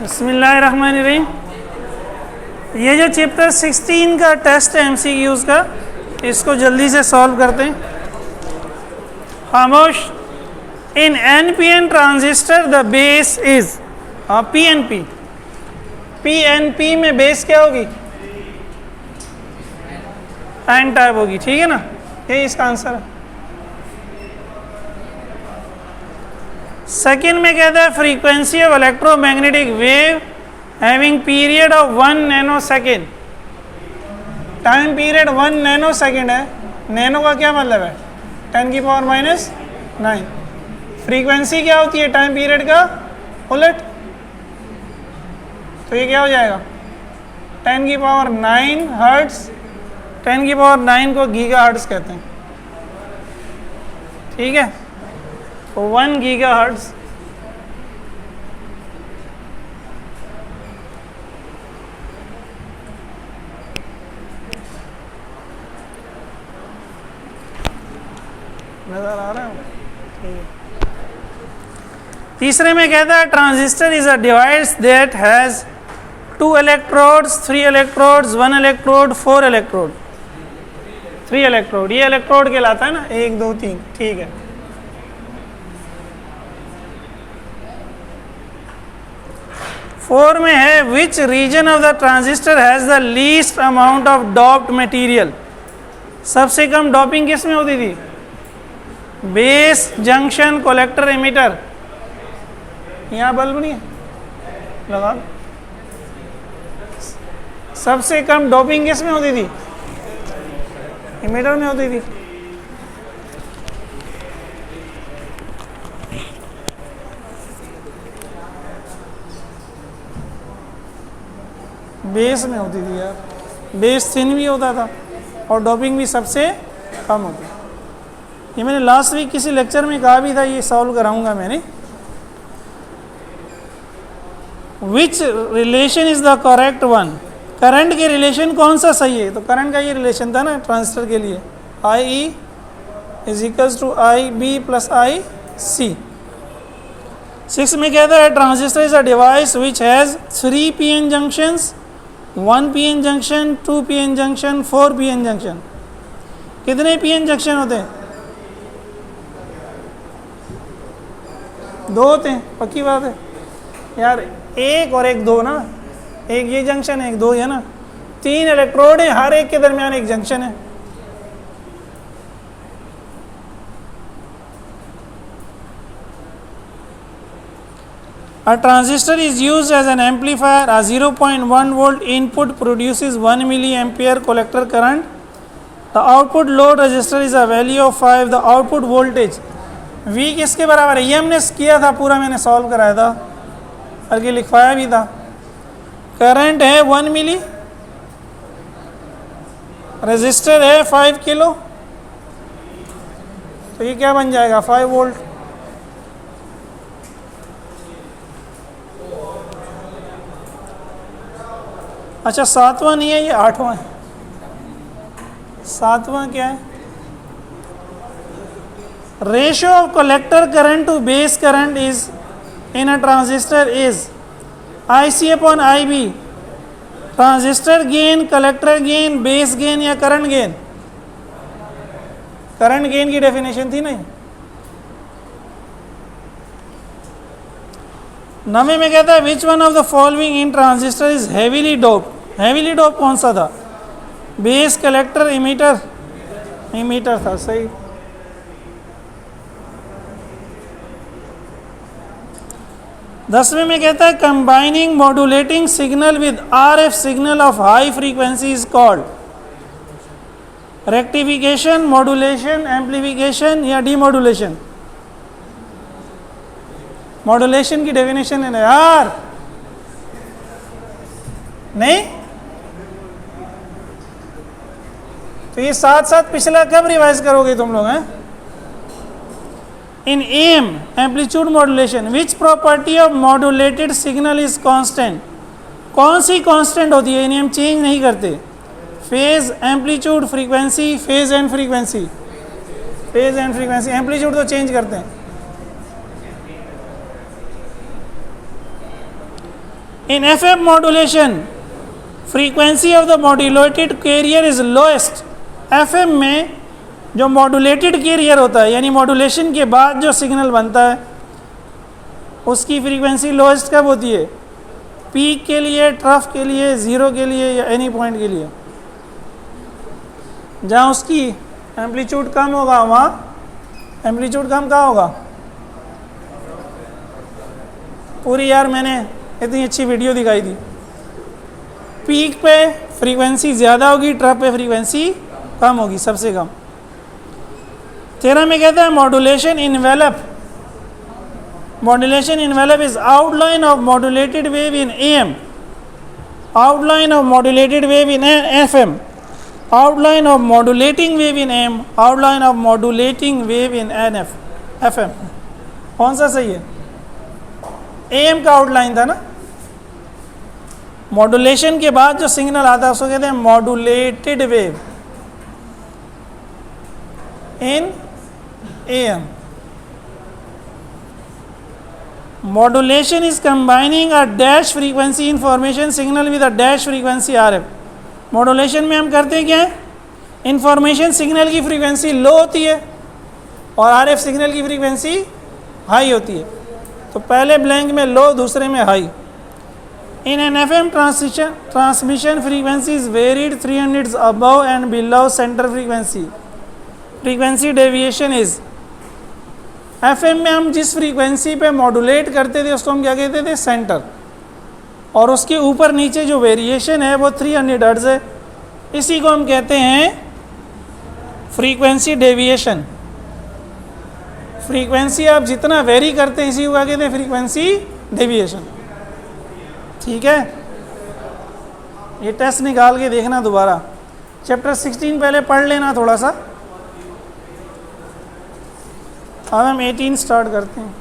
बिस्मिल्लाहिर्रहमानिर्रहीम। ये जो चैप्टर 16 का टेस्ट है MCQs का, इसको जल्दी से सॉल्व करते हैं। खामोश। इन NPN transistor the base is PNP। PNP में बेस क्या होगी? एन टाइप होगी, ठीक है ना? यही इसका आंसर है। सेकेंड में कहता है frequency of electromagnetic wave having period of 1 nano second. Time period 1 nano second है। नैनो का क्या मतलब है? 10⁻⁹। फ्रीक्वेंसी क्या होती है टाइम पीरियड का उलट? तो ये क्या हो जाएगा? 10⁹ हर्ट्ज। 10⁹ को गीगा हर्ट्ज कहते हैं, ठीक है? 1 गीगा हर्ट्ज। नजर आ रहा है? ठीक है। तीसरे में कहता है transistor is a device that has 2 electrodes, 3 electrodes, 1 electrode, 4 electrode. 3 electrode, ये इलेक्ट्रोड कहलाता है ना, 1 2 3, ठीक है। फोर में है which region of the transistor has the least amount of doped material. सबसे कम डॉपिंग किस में होती थी? Base, junction, collector, emitter. यहाँ बल्ब नहीं है, लगा दो। सबसे कम डॉपिंग किस में होती थी? एमिटर में होती थी। बेस में होती थी यार। बेस थिन भी होता था और डॉपिंग भी सबसे कम होती। ये मैंने लास्ट वीक किसी लेक्चर में कहा भी था, ये सॉल्व कराऊंगा मैंने। Which relation is the correct one? Current के रिलेशन कौन सा सही है? तो करंट का ये रिलेशन था ना ट्रांजिस्टर के लिए, IE is equals to IB plus IC। 6 में कहता है transistor is a device which has 3 PN junctions, 1 PN junction, 2 PN junction, 4 PN junction. कितने PN जंक्शन होते हैं? 2 होते हैं, पक्की बात है यार। 1 और 1 2 ना, एक ये जंक्शन है, एक 2 है ना। 3 इलेक्ट्रोड है, हर एक के दरमियान एक जंक्शन है। A transistor is used as an amplifier. A 0.1 volt input produces 1 milliampere collector current. The output load resistor is a value of 5. The output voltage V किसके बराबर है? ये हमने किया था पूरा, मैंने सॉल्व कराया था, बल्कि लिखवाया भी था। करंट है 1 मिली, रेजिस्टर है 5 किलो, तो ये क्या बन जाएगा? 5 वोल्ट। अच्छा, 7वां नहीं है, ये 8वां है। 7वां क्या है? Ratio of collector current to base current is in a transistor is IC upon IB। Transistor gain, collector gain, base gain या करंट गेन? करंट गेन की डेफिनेशन थी नहीं। 9 में कहता है which one of the following in transistor is heavily dope. Heavily dope कौन सा था? Base, collector, emitter? एमिटर था, सही। दसवें में कहता है combining modulating signal with RF signal of high frequency is called rectification, modulation, amplification या डीमॉड्यूलेशन? मॉड्यूलेशन की डेफिनेशन है ना यार, नहीं? तो ये साथ साथ पिछला कब रिवाइज करोगे तुम लोग? हैं इन AM amplitude modulation which property of modulated signal is constant? कौन सी कांस्टेंट होती है? इन्हें हम चेंज नहीं करते। Phase, amplitude, frequency. Phase and frequency, phase and frequency. Amplitude तो चेंज करते हैं। In FM modulation frequency of the modulated carrier is lowest. FM में जो मॉड्यूलेटेड कैरियर होता है यानी मॉड्यूलेशन के बाद जो सिग्नल बनता है उसकी फ्रीक्वेंसी लोएस्ट कब होती है? पीक के लिए, ट्रफ के लिए, ज़ीरो के लिए या एनी पॉइंट के लिए। जहाँ उसकी एम्पलीट्यूड कम होगा वहाँ एम्पलीट्यूड कम कहाँ होगा? पूरी यार मैंने इतनी अच्छी वीडियो दिखाई थी। पीक पे फ्रीक्वेंसी ज़्यादा होगी, ट्रफ पे फ्रीक्वेंसी कम होगी, सबसे कम। तेरह में कहता है modulation envelope is outline of modulated wave in AM, outline of modulated wave in FM, outline of modulating wave in AM, outline of modulating wave in FM। कौन सा सही है? AM का आउटलाइन था ना। मॉड्यूलेशन के बाद जो सिग्नल आता है उसको कहते हैं modulated wave in AM। Modulation is combining a dash frequency information signal with a dash frequency RF। Modulation में हम करते हैं क्या है? इंफॉर्मेशन सिग्नल की फ्रीक्वेंसी लो होती है और RF सिग्नल की फ्रीक्वेंसी हाई होती है। तो पहले ब्लैंक में लो, दूसरे में high. In an FM transmission frequency is varied 300 above and below centre frequency. Frequency deviation is, FM में हम जिस फ्रीक्वेंसी पे मॉड्यूलेट करते थे उसको हम क्या कहते थे? सेंटर। और उसके ऊपर नीचे जो वेरिएशन है वो 300 हर्ट्ज है, इसी को हम कहते हैं फ्रीक्वेंसी डेविएशन। फ्रीक्वेंसी आप जितना वेरी करते हैं इसी को क्या कहते हैं? Frequency deviation. ठीक है, ये टेस्ट निकाल के देखना दोबारा। चैप्टर 16 पहले पढ़ लेना थोड़ा सा। अब हम 18 स्टार्ट करते हैं।